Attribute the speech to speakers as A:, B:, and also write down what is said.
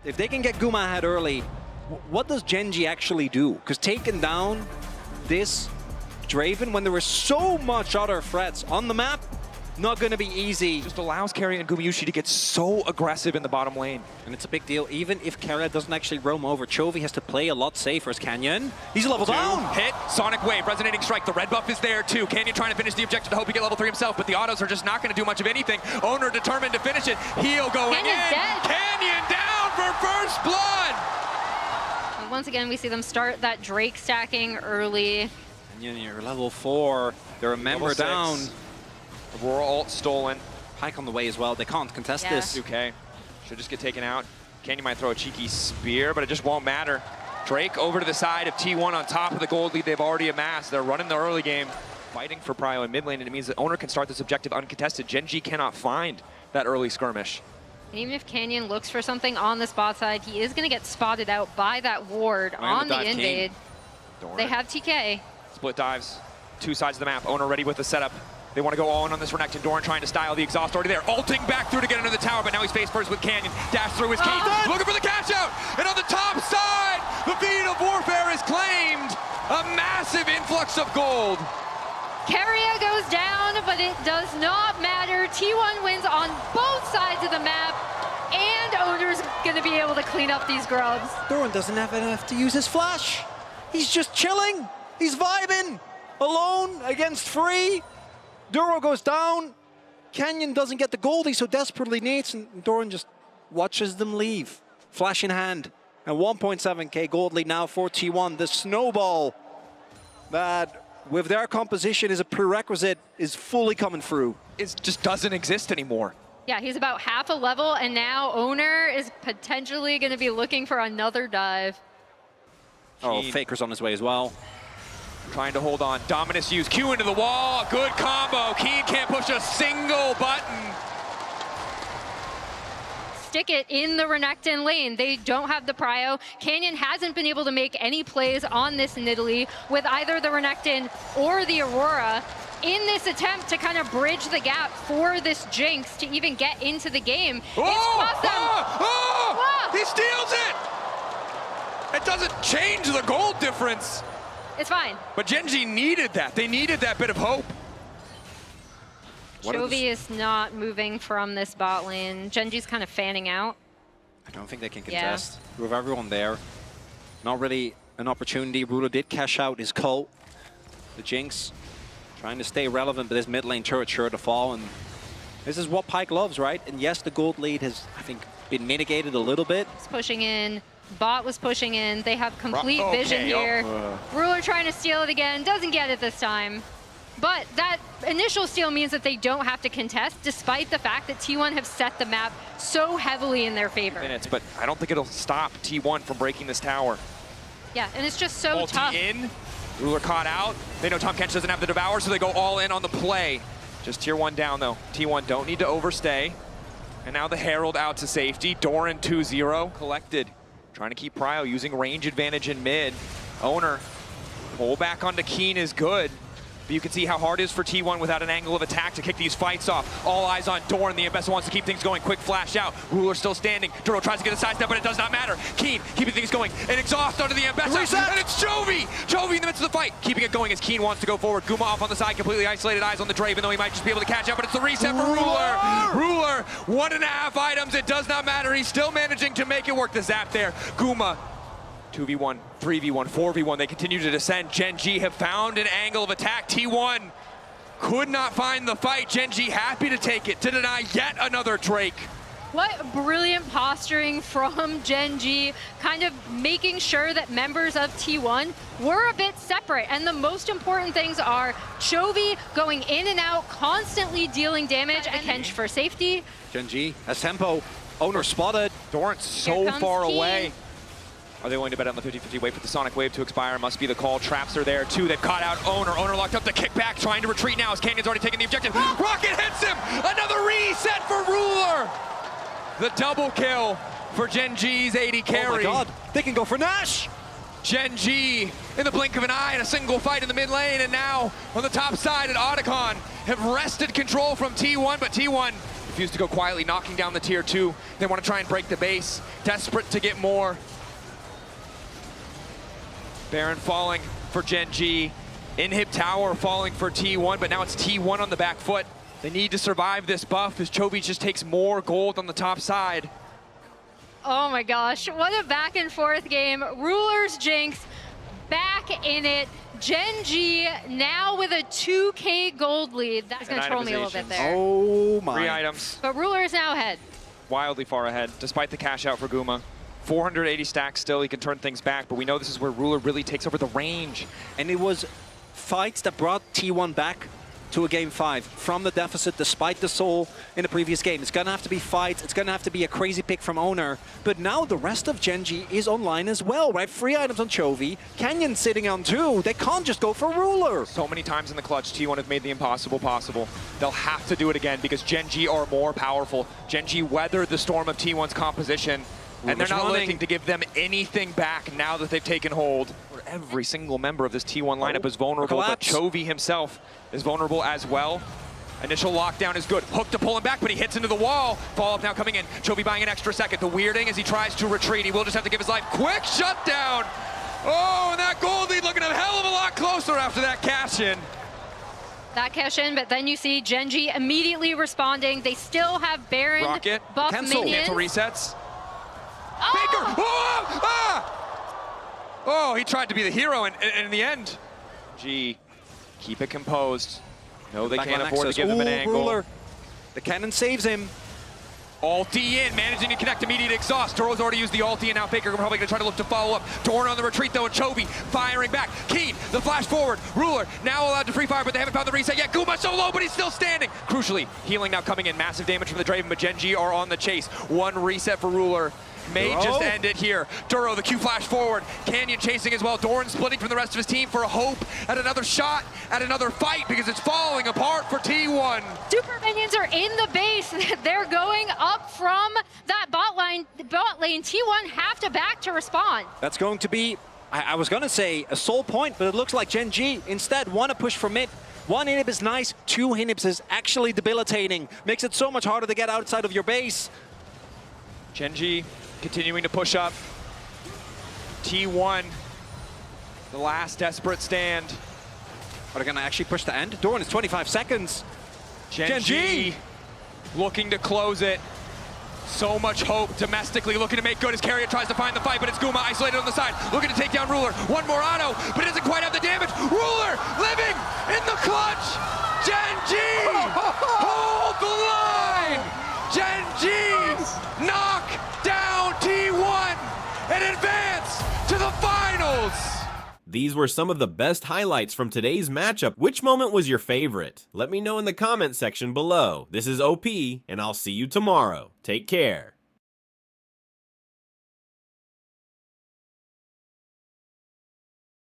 A: if they can get Guma ahead early, what does Gen.G actually do? Because taking down this Draven when there were so much other threats on the map, not going to be easy.
B: Just allows Keria and Gumayusi to get so aggressive in the bottom lane.
A: And it's a big deal. Even if Keria doesn't actually roam over, Chovy has to play a lot safer as Canyon. He's level down.
B: Hit, Sonic Wave, Resonating Strike. The red buff is there too. Canyon trying to finish the objective to hope he get level 3 himself, but the autos are just not going to do much of anything. Owner determined to finish it. Heal going
C: Canyon's
B: in.
C: dead.
B: Canyon down for first blood.
C: And once again, we see them start that Drake stacking early.
A: Canyon, you're level 4. They're a member down.
B: Aurora ult stolen.
A: Pike on the way as well. They can't contest this.
B: Okay, should just get taken out. Canyon might throw a cheeky spear, but it just won't matter. Drake over to the side of T1 on top of the gold lead they've already amassed. They're running the early game, fighting for prio in mid lane, and it means the owner can start this objective uncontested. Gen.G cannot find that early skirmish.
C: And even if Canyon looks for something on the spot side, he is going to get spotted out by that ward on the invade. They have TK.
B: Split dives, two sides of the map. Owner ready with the setup. They want to go all in on this Renekton. Doran trying to style the exhaust already there. Ulting back through to get under the tower, but now he's face first with Canyon. Dash through his key. Looking for the catch out. And on the top side, the Fiend of Warfare is claimed. A massive influx of gold.
C: Keria goes down, but it does not matter. T1 wins on both sides of the map, and Owner's going to be able to clean up these grubs.
A: Doran doesn't have enough to use his flash. He's just chilling. He's vibing. Alone against free. Duro goes down. Canyon doesn't get the gold he so desperately needs, and Doran just watches them leave. Flash in hand. And 1.7k gold lead now for T1. The snowball that, with their composition is a prerequisite, is fully coming through.
B: It just doesn't exist anymore.
C: Yeah, he's about half a level, and now Owner is potentially going to be looking for another dive.
A: Oh, Faker's on his way as well.
B: Trying to hold on. Dominus use. Q into the wall. Good combo. Keen can't push a single button.
C: Stick it in the Renekton lane. They don't have the prio. Canyon hasn't been able to make any plays on this Nidalee with either the Renekton or the Aurora in this attempt to kind of bridge the gap for this Jinx to even get into the game. It's cost them.
B: He steals it! It doesn't change the gold difference.
C: It's fine.
B: But Gen.G needed that. They needed that bit of hope.
C: Chovy is not moving from this bot lane. Gen.G's kind of fanning out.
A: I don't think they can contest. With everyone there, not really an opportunity. Ruler did cash out his cult. The Jinx trying to stay relevant, but this mid lane turret sure to fall. And this is what Pyke loves, right? And yes, the gold lead has, I think, been mitigated a little bit.
C: He's pushing in. Bot was pushing in. They have complete vision here. Ruler trying to steal it again. Doesn't get it this time. But that initial steal means that they don't have to contest, despite the fact that T1 have set the map so heavily in their favor.
B: But I don't think it'll stop T1 from breaking this tower.
C: Yeah, and it's just so tough.
B: In. Ruler caught out. They know Tahm Kench doesn't have the Devour, so they go all in on the play. Just tier 1 down, though. T1 don't need to overstay. And now the Herald out to safety. Doran 2-0 collected. Trying to keep prio, using range advantage in mid. Owner, pull back onto Keen is good. But you can see how hard it is for T1 without an angle of attack to kick these fights off. All eyes on Doran. The Ambessa wants to keep things going. Quick flash out. Ruler still standing. Duro tries to get a sidestep, but it does not matter. Keen keeping things going. An exhaust onto the Ambessa. And it's Chovy! Chovy in the midst of the fight. Keeping it going as Keen wants to go forward. Guma off on the side, completely isolated. Eyes on the Draven, though he might just be able to catch up, but it's the reset for Ruler. Ruler, 1.5 items. It does not matter. He's still managing to make it work. The zap there. Guma. 2v1, 3v1, 4v1, they continue to descend. Gen.G have found an angle of attack. T1 could not find the fight. Gen.G happy to take it, to deny yet another Drake.
C: What brilliant posturing from Gen.G, kind of making sure that members of T1 were a bit separate. And the most important things are Chovy going in and out, constantly dealing damage, and Kench for safety.
A: Gen.G has tempo. Owner spotted.
B: Doran's so far
C: Keen.
B: away. Are they willing to bet on the 50-50? Wait for the Sonic Wave to expire. Must be the call. Traps are there too. They've caught out Owner. Owner locked up the kickback, trying to retreat now as Canyon's already taken the objective. Rocket hits him! Another reset for Ruler! The double kill for Gen.G's 80 carry.
A: Oh my god, they can go for Nash!
B: Gen.G in the blink of an eye in a single fight in the mid lane, and now on the top side at Otacon have wrested control from T1, but T1 refuse to go quietly, knocking down the tier 2. They want to try and break the base, desperate to get more. Baron falling for Gen.G. Inhib Tower falling for T1, but now it's T1 on the back foot. They need to survive this buff as Chovy just takes more gold on the top side.
C: Oh my gosh, what a back and forth game. Rulers Jinx back in it. Gen.G now with a 2K gold lead. That's going to troll me a little bit there.
A: Oh my.
B: 3 items.
C: But Rulers now ahead.
B: Wildly far ahead, despite the cash out for Guma. 480 stacks still, he can turn things back, but we know this is where Ruler really takes over the range.
A: And it was fights that brought T1 back to a game 5 from the deficit despite the soul in the previous game. It's gonna have to be fights, it's gonna have to be a crazy pick from Owner, but now the rest of Gen.G is online as well, right? 3 items on Chovy, Canyon sitting on 2, they can't just go for Ruler.
B: So many times in the clutch, T1 have made the impossible possible. They'll have to do it again because Gen.G are more powerful. Gen.G weathered the storm of T1's composition, and they're not looking to give them anything back now that they've taken hold. Every single member of this T1 lineup is vulnerable, but Chovy himself is vulnerable as well. Initial lockdown is good. Hook to pull him back, but he hits into the wall. Fall-up now coming in. Chovy buying an extra second. The weirding as he tries to retreat. He will just have to give his life. Quick shutdown! Oh, and that gold lead looking a hell of a lot closer after that cash-in.
C: That cash in, but then you see Gen.G immediately responding. They still have Baron
B: Rocket.
C: buff
A: Cancel.
C: minions.
B: Cancel resets.
C: Oh!
B: Baker! Oh! Ah! Oh, he tried to be the hero, and in the end, G, keep it composed. No, they can't afford to give him an angle.
A: Ruler. The cannon saves him.
B: Ulti in, managing to connect immediate exhaust. Toro's already used the ulti, and now Faker probably gonna try to look to follow up. Dorn on the retreat though, and Chovy firing back. Keen, the flash forward. Ruler now allowed to free fire, but they haven't found the reset yet. Guma so low, but he's still standing. Crucially, healing now coming in. Massive damage from the Draven, but Gen.G are on the chase. 1 reset for Ruler. May just end it here. Duro, the Q flash forward. Canyon chasing as well. Doran splitting from the rest of his team for a hope at another shot, at another fight, because it's falling apart for T1.
C: Super minions are in the base. They're going up from that bot lane. T1 have to back to respond.
A: That's going to be, I was gonna say a soul point, but it looks like Gen.G instead want to push for mid. 1 inhib is nice, 2 inhibs is actually debilitating. Makes it so much harder to get outside of your base.
B: Gen.G continuing to push up. T1, the last desperate stand.
A: Are they gonna actually push the end? Doran is 25 seconds.
B: Gen.G looking to close it. So much hope domestically, looking to make good as Carrier tries to find the fight, but it's Guma isolated on the side, looking to take down Ruler. 1 more auto, but it doesn't quite have the damage. Ruler living in the clutch. Gen.G hold the line. Gen.G knock down T1 and advance to the finals.
D: These were some of the best highlights from today's matchup. Which moment was your favorite? Let me know in the comment section below. This is OP, and I'll see you tomorrow. Take care.